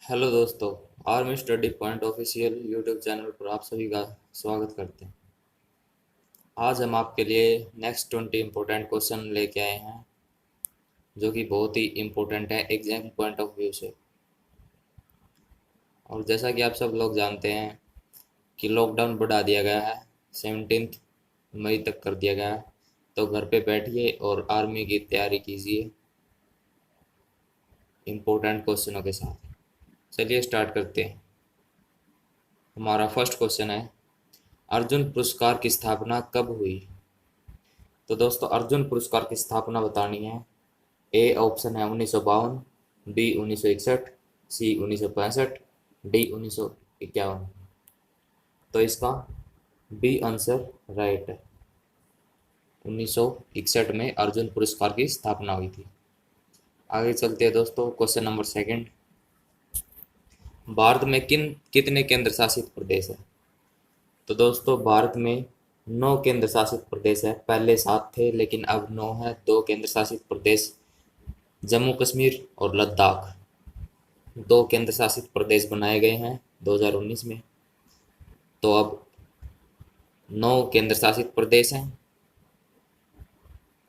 Hello दोस्तों। Army study point official YouTube channel पर आप सभी का स्वागत करते हैं। आज हम आपके लिए नेक्स्ट 20 इम्पोर्टेंट क्वेश्चन लेके आए हैं जो कि बहुत ही इम्पोर्टेंट है एग्जाम पॉइंट ऑफ व्यू से। और जैसा कि आप सब लोग जानते हैं कि लॉकडाउन बढ़ा दिया गया है, 17 मई तक कर दिया गया है। तो घर पे बैठिए और आर्मी की तैयारी कीजिए इम्पोर्टेंट क्वेश्चनों के साथ। चलिए स्टार्ट करते हैं। हमारा फर्स्ट क्वेश्चन है, अर्जुन पुरस्कार की स्थापना कब हुई? तो दोस्तों अर्जुन पुरस्कार की स्थापना बतानी है। ए ऑप्शन है 1952, बी 1961, सी 1965, डी 1951। तो इसका बी आंसर राइट है। 1961 में अर्जुन पुरस्कार की स्थापना हुई थी। आगे चलते हैं दोस्तों, क्वेश्चन नंबर सेकंड। भारत में कितने केंद्र शासित प्रदेश है? तो दोस्तों भारत में 9 केंद्र शासित प्रदेश है। पहले 7 थे लेकिन अब 9 है। 2 केंद्र शासित प्रदेश जम्मू कश्मीर और लद्दाख, 2 केंद्र शासित प्रदेश बनाए गए हैं 2019 में। तो अब 9 केंद्र शासित प्रदेश हैं।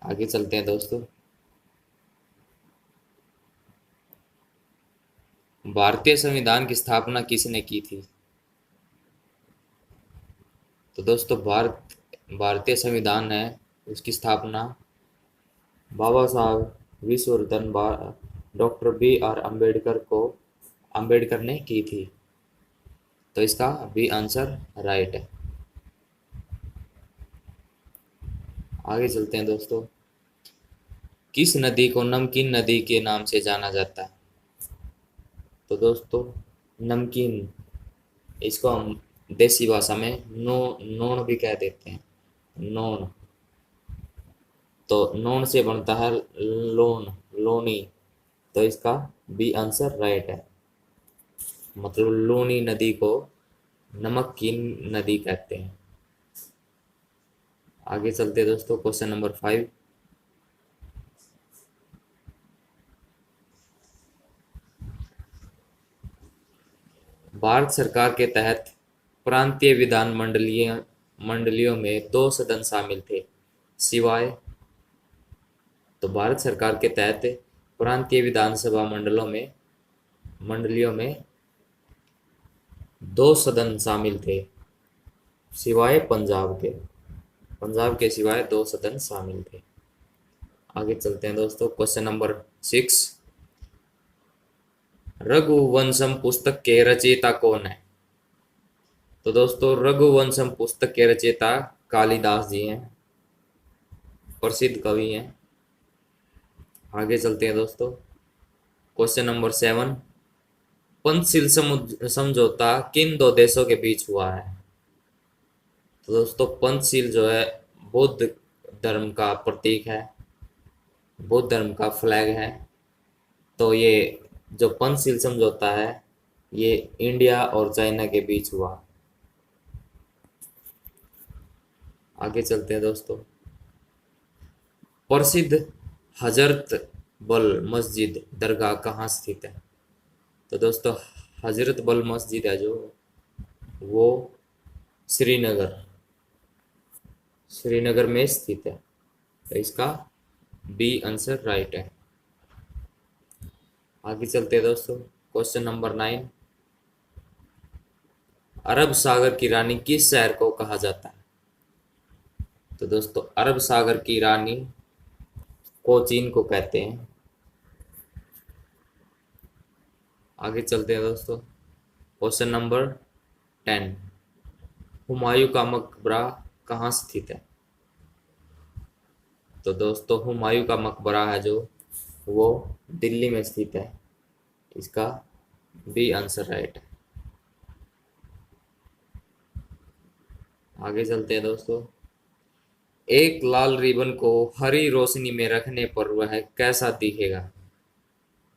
आगे चलते हैं दोस्तों। भारतीय संविधान की स्थापना किसने की थी? तो दोस्तों भारतीय संविधान है उसकी स्थापना बाबा साहब Vishwaratan doctor B are Ambedkar ने की थी। तो इसका बी आंसर राइट है। आगे चलते हैं दोस्तों। किस नदी को नमकीन नदी के नाम से जाना जाता है? तो दोस्तों नमकीन, इसको हम देसी भाषा में नोन भी कह देते हैं। नोन, तो नोन से बनता है लोन, लोनी। तो इसका बी आंसर राइट है। मतलब लोनी नदी को नमक की नदी कहते हैं। आगे चलते हैं दोस्तों, क्वेश्चन नंबर 5। भारत सरकार के तहत प्रांतीय विधान मंडलियों में 2 सदन शामिल थे सिवाय। तो भारत सरकार के तहत प्रांतीय विधानसभा मंडलियों में 2 सदन शामिल थे सिवाय पंजाब के सिवाय 2 सदन शामिल थे। आगे चलते हैं दोस्तों, क्वेश्चन नंबर 6। रघुवंशम पुस्तक के रचयिता कौन है? तो दोस्तों रघुवंशम पुस्तक के रचयिता कालिदास जी हैं, प्रसिद्ध कवि हैं। आगे चलते हैं दोस्तों, क्वेश्चन नंबर 7। पंचशील समझौता किन 2 देशों के बीच हुआ है? तो दोस्तों पंचशील जो है बौद्ध धर्म का प्रतीक है, बौद्ध धर्म का फ्लैग है। तो ये जो पंचशील समझौता है ये इंडिया और चाइना के बीच हुआ। आगे चलते हैं दोस्तों, प्रसिद्ध हजरत बल मस्जिद दरगाह कहाँ स्थित है? तो दोस्तों हजरत बल मस्जिद है जो वो श्रीनगर श्रीनगर में स्थित है। तो इसका बी आंसर राइट है। आगे चलते हैं दोस्तों, क्वेश्चन नंबर 9। अरब सागर की रानी किस शहर को कहा जाता है? तो दोस्तों अरब सागर की रानी कोचीन को कहते हैं। आगे चलते हैं दोस्तों, क्वेश्चन नंबर 10। हुमायूं का मकबरा कहाँ स्थित है? तो दोस्तों हुमायूं का मकबरा है जो वो दिल्ली में स्थित है। इसका बी आंसर राइट है। आगे चलते हैं दोस्तों, एक लाल रिबन को हरी रोशनी में रखने पर वह कैसा दिखेगा?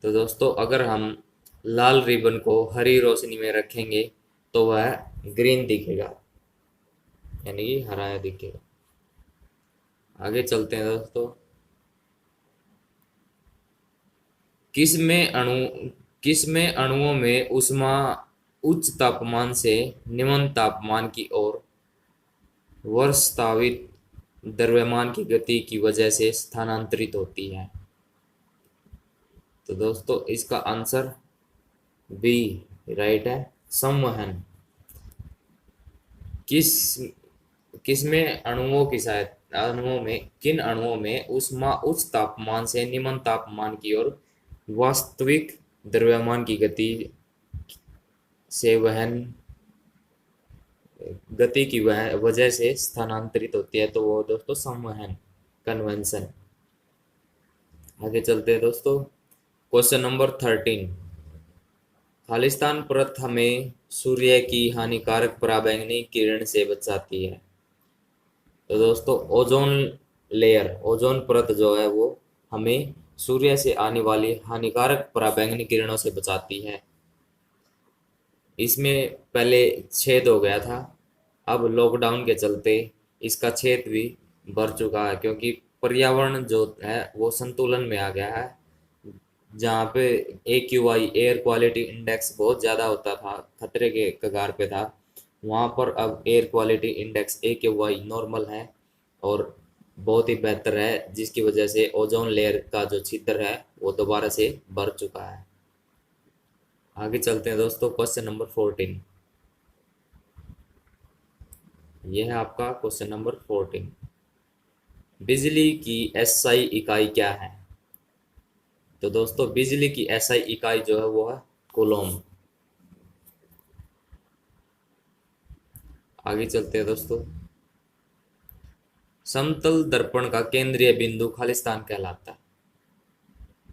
तो दोस्तों अगर हम लाल रिबन को हरी रोशनी में रखेंगे तो वह ग्रीन दिखेगा, यानी कि हरा दिखेगा। आगे चलते हैं दोस्तों, किस में अणु किसमें अणुओं में ऊष्मा उच्च तापमान से निम्न तापमान की ओर वास्तविक द्रव्यमान की गति की वजह से स्थानांतरित होती है? तो दोस्तों इसका आंसर बी राइट है, संवहन। किस किसमें अणुओं की सहायता अणुओं में किन अणुओं में ऊष्मा उच्च तापमान से निम्न तापमान की ओर वास्तविक द्रव्यमान की से वहन गति की वजह से स्थानांतरित होती है? तो वो दोस्तों संवहन, कन्वेंशन। आगे चलते हैं दोस्तों। Question number 13। खालिस्तान परत हमें सूर्य की हानिकारक पराबैंगनी किरण से बचाती है। तो दोस्तों ओजोन लेयर, ओजोन परत जो है वो हमें सूर्य से आने वाली हानिकारक पराबैंगनी किरणों से बचाती है। इसमें पहले छेद हो गया था, अब लॉकडाउन के चलते इसका छेद भी भर चुका है, क्योंकि पर्यावरण जो है वो संतुलन में आ गया है। जहाँ पे AQI, एयर क्वालिटी इंडेक्स बहुत ज़्यादा होता था, खतरे के कगार पे था, वहाँ पर अब air quality index AQI normal है और बहुत ही बेहतर है, जिसकी वजह से ओजोन लेयर का जो छिद्र है वो दोबारा से भर चुका है। आगे चलते हैं दोस्तों। Question number 14। यह है आपका क्वेश्चन नंबर 14। बिजली की SI इकाई क्या है? तो दोस्तों बिजली की SI इकाई जो है वो है कूलॉम। आगे चलते हैं दोस्तों। समतल दर्पण का केंद्रीय बिंदु खालिस्तान कहलाता है।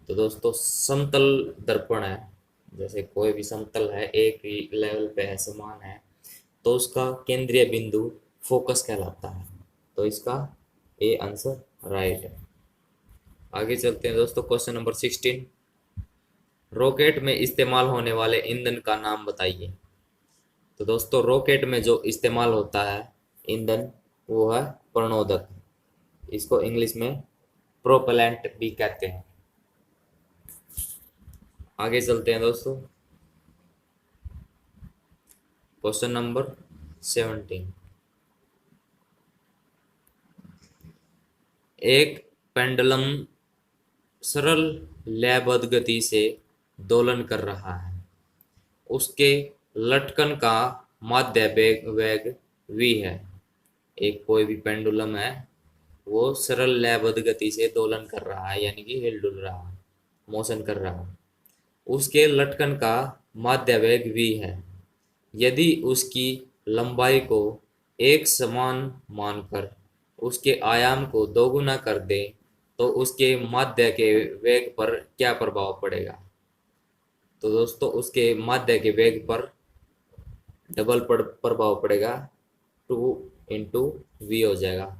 तो दोस्तों समतल दर्पण है, जैसे कोई भी समतल है, एक ही लेवल पे है, समान है, तो उसका केंद्रीय बिंदु फोकस कहलाता है। तो इसका ए आंसर राइट है। आगे चलते हैं दोस्तों। Question number 16। रॉकेट में इस्तेमाल होने वाले ईंधन का नाम बताइए। तो दोस्तों रॉकेट में जो इस्तेमाल होता है ईंधन वो है प्रणोदक। इसको इंग्लिश में प्रोपेलेंट भी कहते हैं। आगे चलते हैं दोस्तों। Question number 17। एक पेंडुलम सरल लयबद्ध गति से दोलन कर रहा है। उसके लटकन का माध्य वेग v है। एक कोई भी पेंडुलम है वो सरल लयबद्ध गति से दोलन कर रहा है, यानी कि हिल डुल रहा है, मोशन कर रहा है। उसके लटकन का माध्य वेग v है। यदि उसकी लंबाई को एक समान मानकर उसके आयाम को दोगुना कर दे तो उसके माध्य के वेग पर क्या प्रभाव पड़ेगा? तो दोस्तों उसके माध्य के वेग पर डबल प्रभाव पड़ेगा, 2 × v हो जाएगा।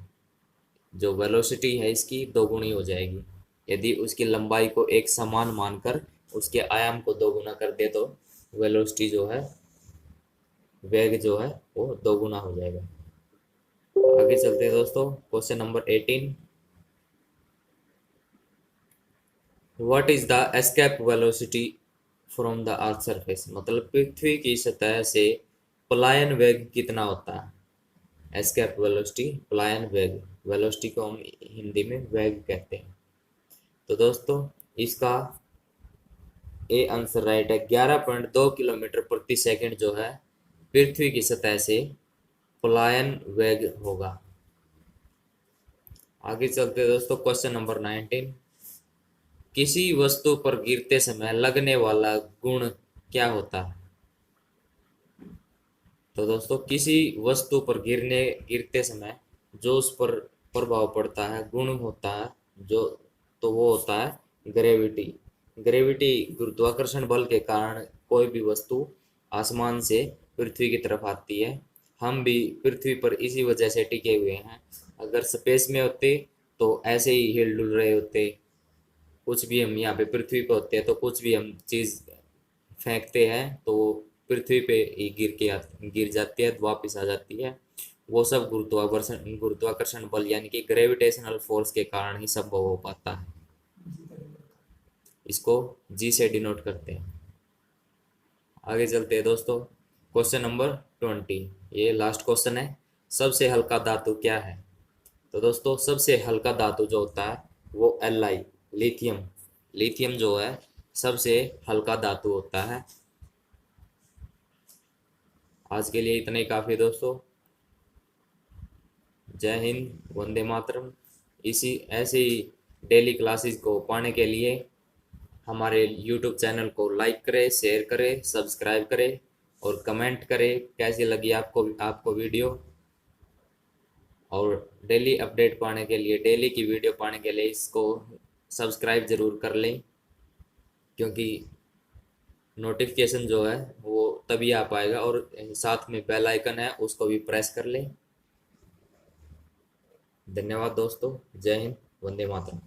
जो वेलोसिटी है इसकी दोगुनी हो जाएगी। यदि उसकी लंबाई को एक समान मानकर उसके आयाम को दोगुना कर दे तो वेलोसिटी जो है, वेग जो है वो दोगुना हो जाएगा। आगे चलते हैं दोस्तों। Question number 18। What is the escape velocity from the earth surface? मतलब पृथ्वी की सतह से पलायन वेग कितना होता है? एस्केप वेलोसिटी, पलायन वेग। वेलोसिटी को हम हिंदी में वेग कहते हैं। तो दोस्तों इसका ए आंसर राइट है। 11.2 किलोमीटर प्रति सेकंड जो है पृथ्वी की सतह से पलायन वेग होगा। आगे चलते हैं दोस्तों। Question number 19। किसी वस्तु पर गिरते समय लगने वाला गुण क्या होता है? तो दोस्तों किसी वस्तु पर गिरते समय जो उस पर प्रभाव पड़ता है, गुण होता है जो, तो वो होता है ग्रेविटी। ग्रेविटी गुरुत्वाकर्षण बल के कारण कोई भी वस्तु आसमान से पृथ्वी की तरफ आती है। हम भी पृथ्वी पर इसी वजह से टिके हुए हैं। अगर स्पेस में होते तो ऐसे ही हिल डुल रहे होते। कुछ भी हम यहाँ पे पृथ्वी पे होते हैं तो कुछ भी हम चीज़ फेंकते हैं तो वो पृथ्वी पे ही गिर जाती है, वापस आ जाती है। वो सब गुरुत्वाकर्षण बल यानी कि ग्रेविटेशनल फोर्स के कारण ही संभव हो पाता है। इसको जी से डिनोट करते हैं। आगे चलते हैं दोस्तों। क्वेश्चन नंबर 20, ये लास्ट क्वेश्चन है। सबसे हल्का धातु क्या है? तो दोस्तों सबसे हल्का धातु जो होता है वो Li, लिथियम। लिथियम जो है सबसे हल्का धातु होता है। आज के लिए इतना ही काफी है दोस्तों। जय हिंद, वंदे मातरम। इसी ऐसे ही डेली क्लासेस को पाने के लिए हमारे यूट्यूब चैनल को लाइक करें, शेयर करें, सब्सक्राइब करें और कमेंट करें कैसी लगी आपको वीडियो। और डेली अपडेट पाने के लिए, डेली की वीडियो पाने के लिए इसको सब्सक्राइब ज़रूर कर लें, क्योंकि नोटिफिकेशन जो है वो तभी आ पाएगा। और साथ में बेल आइकन है उसको भी प्रेस कर लें। धन्यवाद दोस्तों। जय हिंद, वंदे मातरम।